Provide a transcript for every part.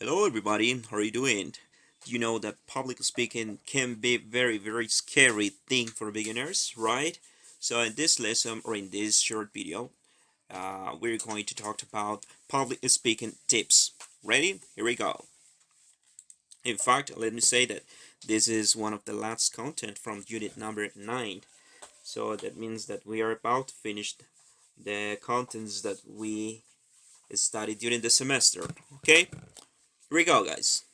Hello everybody, how are you doing? Do you know that public speaking can be very scary thing for beginners, right? So in this lesson or in this short video, we're going to talk about public speaking tips. Ready? Here we go. In fact, let me say that this is one of the last content from unit number 9. So that means that we are about to finish the contents that we studied during the semester. Okay? Here we go, guys.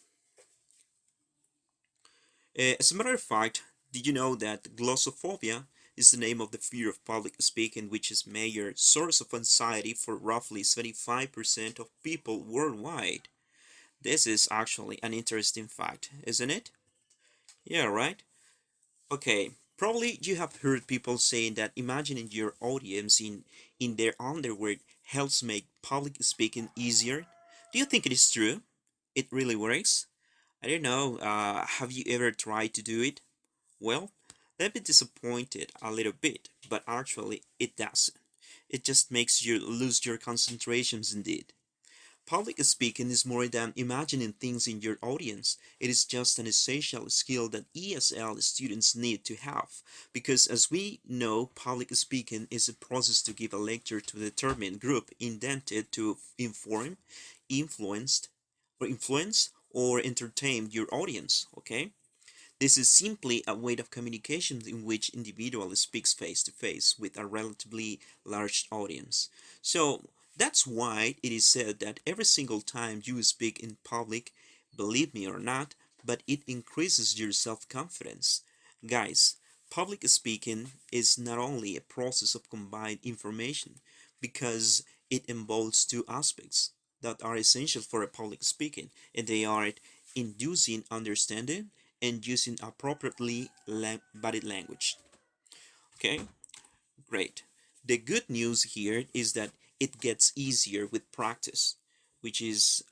As a matter of fact, did you know that glossophobia is the name of the fear of public speaking, which is major source of anxiety for roughly 75% of people worldwide? This is actually an interesting fact, isn't it? Yeah, right? Okay, probably you have heard people saying that imagining your audience in their underwear helps make public speaking easier. Do you think it is true? It really works? I don't know. Have you ever tried to do it? Well, they'd be disappointed a little bit, but actually it doesn't. It just makes you lose your concentrations indeed. Public speaking is more than imagining things in your audience. It is just an essential skill that ESL students need to have. Because as we know, public speaking is a process to give a lecture to a determined group intended to inform, influence, or entertain your audience. Okay? This is simply a way of communication in which individual speaks face to face with a relatively large audience. So that's why it is said that every single time you speak in public, believe me or not, but it increases your self-confidence. Guys, public speaking is not only a process of combined information because it involves two aspects that are essential for a public speaking, and they are inducing understanding and using appropriately body language. Okay, great. The good news here is that it gets easier with practice, which is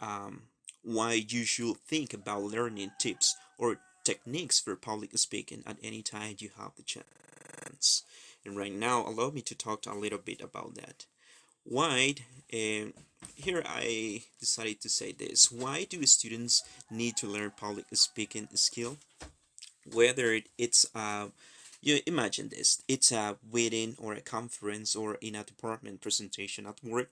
why you should think about learning tips or techniques for public speaking at any time you have the chance. And right now, allow me to talk a little bit about that. Why, um, here I decided to say this. Why do students need to learn public speaking skill? Whether it's you imagine this, it's a wedding or a conference or in a department presentation at work,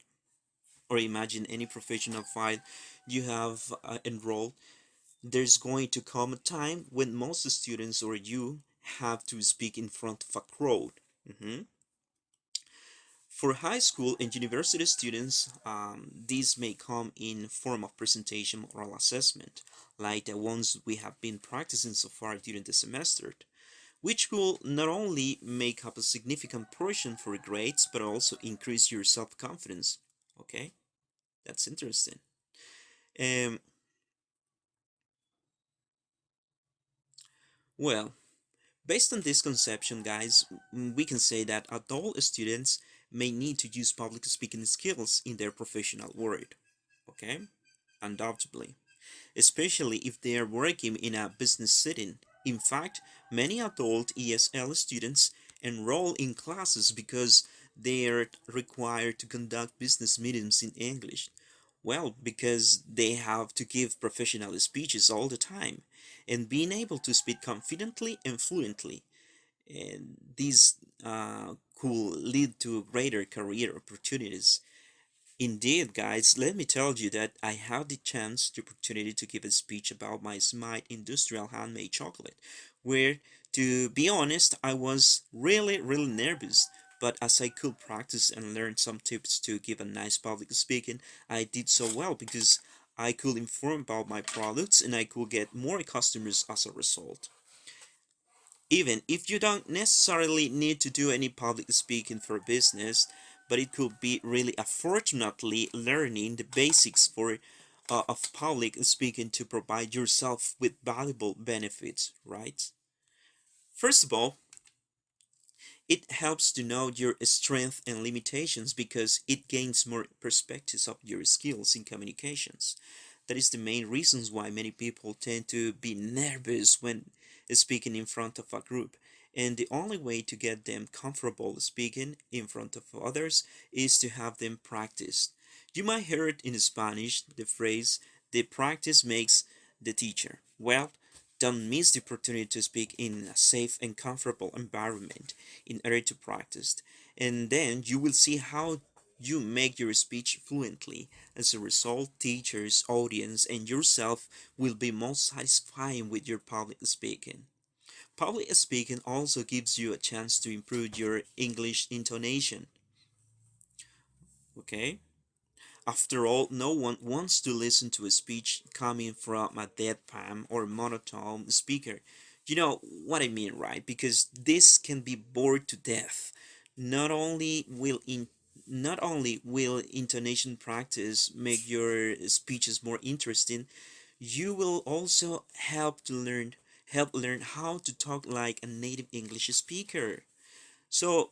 or imagine any professional file you have enrolled. There's going to come a time when most students or you have to speak in front of a crowd. Mhm. For high school and university students, these may come in form of presentation or oral assessment, like the ones we have been practicing so far during the semester, which will not only make up a significant portion for grades, but also increase your self-confidence. Okay, that's interesting. Um, well, based on this conception, guys, we can say that adult students may need to use public speaking skills in their professional world. Okay, undoubtedly, especially if they are working in a business setting. In fact, many adult ESL students enroll in classes because they are required to conduct business meetings in English. Well, because they have to give professional speeches all the time, and being able to speak confidently and fluently. And these could lead to greater career opportunities. Indeed, guys, let me tell you that I had the opportunity to give a speech about my Smite industrial handmade chocolate, where, to be honest, I was really nervous. But as I could practice and learn some tips to give a nice public speaking, I did so well because I could inform about my products and I could get more customers as a result. Even if you don't necessarily need to do any public speaking for business, but it could be really unfortunately learning the basics for of public speaking to provide yourself with valuable benefits, right? First of all, it helps to know your strengths and limitations because it gains more perspectives of your skills in communications. That is the main reasons why many people tend to be nervous when speaking in front of a group. And the only way to get them comfortable speaking in front of others is to have them practice. You might hear it in Spanish, the phrase the practice makes the teacher. Well, don't miss the opportunity to speak in a safe and comfortable environment in order to practice. And then you will see how you make your speech fluently. As a result, teachers, audience, and yourself will be most satisfying with your public speaking. Public speaking also gives you a chance to improve your English intonation. Okay? After all, no one wants to listen to a speech coming from a deadpan or monotone speaker. You know what I mean, right? Because this can be bored to death. Not only will in not only will intonation practice make your speeches more interesting, you will also help learn how to talk like a native English speaker. So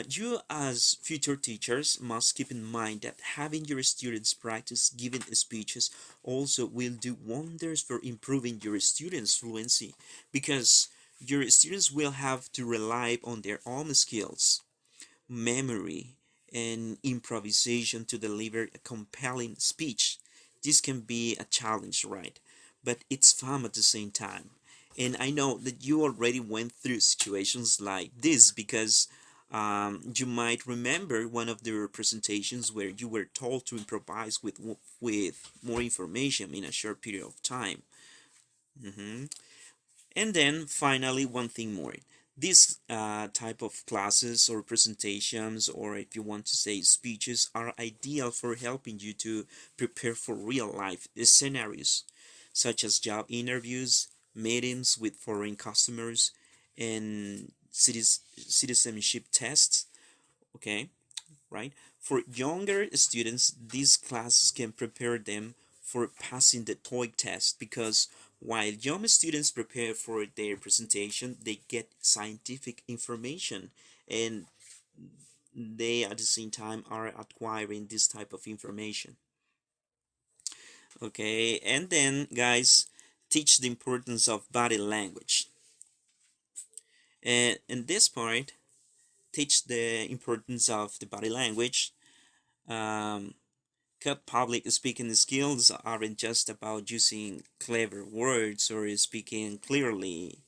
you, as future teachers, must keep in mind that having your students practice giving speeches also will do wonders for improving your students' fluency because your students will have to rely on their own skills, memory, and improvisation to deliver a compelling speech. This can be a challenge, right? But it's fun at the same time. And I know that you already went through situations like this because you might remember one of the presentations where you were told to improvise with more information in a short period of time. Mhm. And then finally, one thing more. These type of classes or presentations, or if you want to say speeches, are ideal for helping you to prepare for real life scenarios, such as job interviews, meetings with foreign customers, and citizenship tests. Okay, right? For younger students, these classes can prepare them for passing the TOEIC test because while young students prepare for their presentation, they get scientific information and they at the same time are acquiring this type of information. Okay, and then guys, teach the importance of body language. And in this part, teach the importance of the body language. Um, Cut public speaking skills aren't just about using clever words or speaking clearly.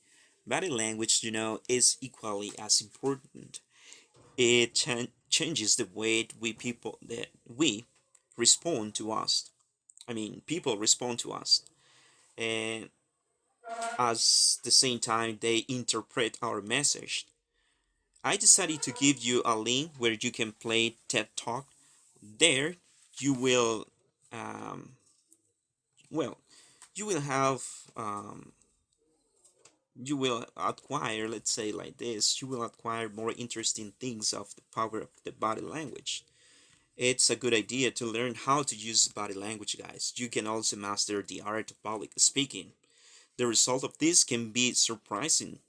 Body language, is equally as important. It changes the way we respond to us. I mean, people respond to us, and at the same time they interpret our message. I decided to give you a link where you can play TED Talk. There, you will um, well you will have you will acquire, let's say like this, you will acquire more interesting things of the power of the body language. It's a good idea to learn how to use body language, guys. You can also master the art of public speaking. The result of this can be surprising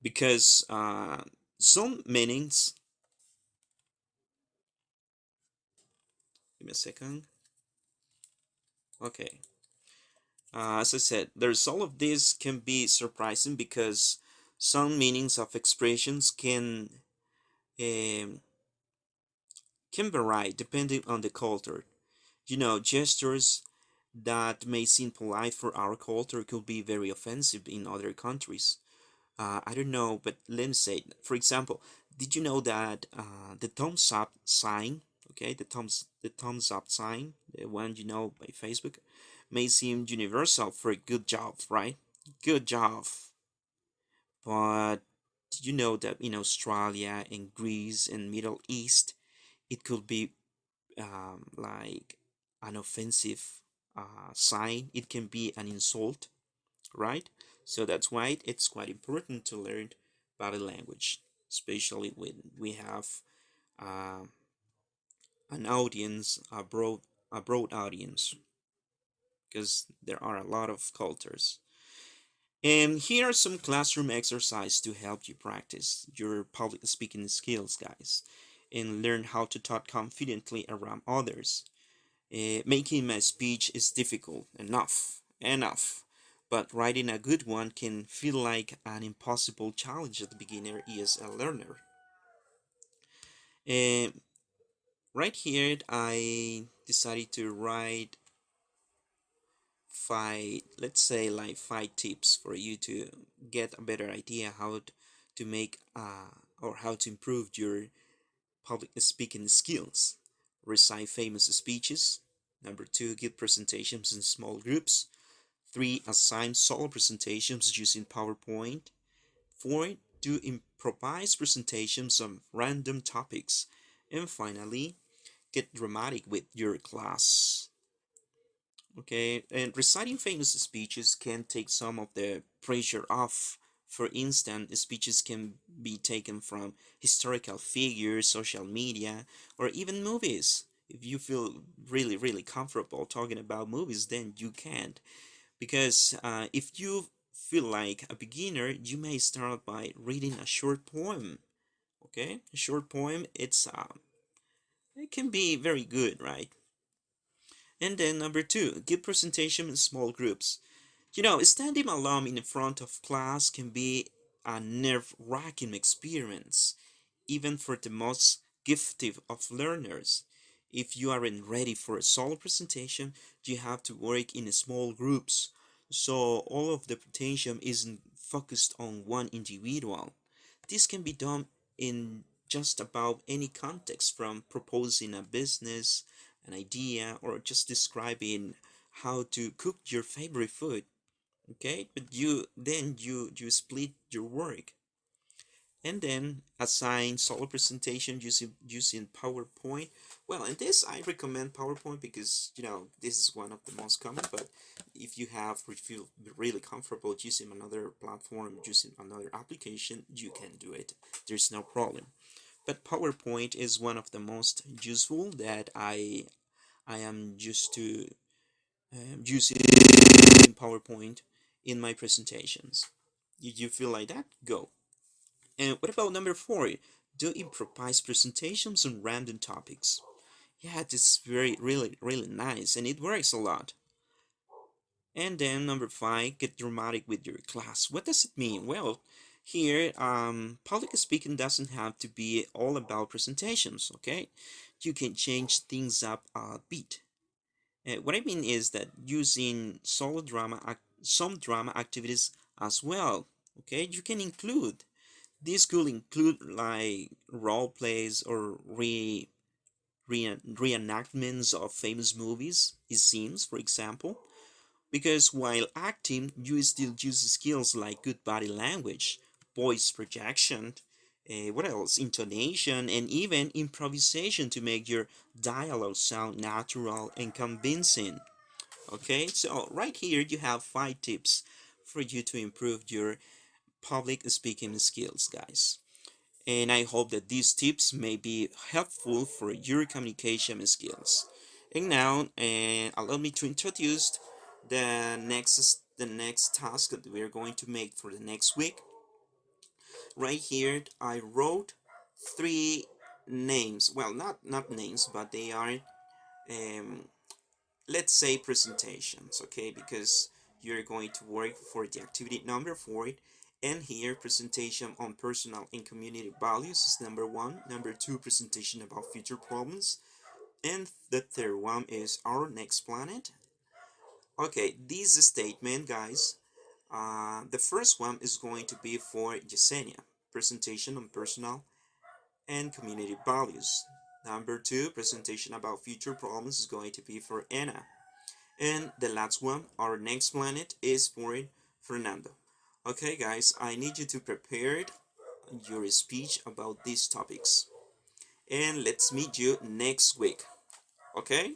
because some meanings, give me a second. Okay, as I said, the result of this can be surprising because some meanings of expressions um, can vary depending on the culture. Gestures that may seem polite for our culture could be very offensive in other countries. I don't know, but let me say, for example, did you know that the thumbs up sign, okay, the thumbs up sign, the one by Facebook, may seem universal for a good job, right? Good job, but did you know that in Australia and Greece and Middle East, it could be like an offensive sign. It can be an insult, right? So that's why it's quite important to learn body language, especially when we have uh, an audience, a broad audience, because there are a lot of cultures. And here are some classroom exercises to help you practice your public speaking skills, guys, and learn how to talk confidently around others. Making a speech is difficult enough, but writing a good one can feel like an impossible challenge at the beginner is a learner. Uh, right here, I decided to write. five, let's say like 5 tips for you to get a better idea how to make or how to improve your public speaking skills. Recite famous speeches. Number 2, give presentations in small groups. 3, assign solo presentations using PowerPoint. 4, do improvised presentations on random topics. And finally, get dramatic with your class. Okay, and reciting famous speeches can take some of the pressure off. For instance, speeches can be taken from historical figures, social media, or even movies. If you feel really, really comfortable talking about movies, then you can. Because if you feel like a beginner, you may start by reading a short poem. Okay, a short poem, it can be very good, right? And then number 2, give presentation in small groups. Standing alone in front of class can be a nerve-wracking experience, even for the most gifted of learners. If you aren't ready for a solo presentation, you have to work in small groups. So all of the presentation isn't focused on one individual. This can be done in just about any context, from proposing a business, an idea, or just describing how to cook your favorite food. Okay, but you split your work, and then assign solo presentation using PowerPoint. Well, in this I recommend PowerPoint because this is one of the most common. But if you feel really comfortable using another platform, using another application, you can do it. There's no problem. But PowerPoint is one of the most useful that I am used to using PowerPoint in my presentations. Did you feel like that? Go. And what about number 4? Do improvised presentations on random topics. Yeah, this is very, really, really nice, and it works a lot. And then number 5, get dramatic with your class. What does it mean? Well, here, public speaking doesn't have to be all about presentations, okay? You can change things up a bit. What I mean is that using some drama activities as well, okay? You can include. This could include like role plays or reenactments of famous movies, it seems, for example, because while acting, you still use skills like good body language, voice projection, what else? Intonation, and even improvisation to make your dialogue sound natural and convincing. Okay, so right here you have 5 tips for you to improve your public speaking skills, guys. And I hope that these tips may be helpful for your communication skills. And now, allow me to introduce the next task that we are going to make for the next week. Right here, I wrote 3 names. Well, not names, but they are um, let's say presentations, okay? Because you're going to work for the activity number 4. And here, presentation on personal and community values is number 1. Number 2, presentation about future problems. And the third one is our next planet. Okay, this statement, guys, the first one is going to be for Yesenia, presentation on personal and community values. Number 2, presentation about future problems, is going to be for Anna. And the last one, our next planet, is for Fernando. Okay, guys, I need you to prepare your speech about these topics. And let's meet you next week. Okay?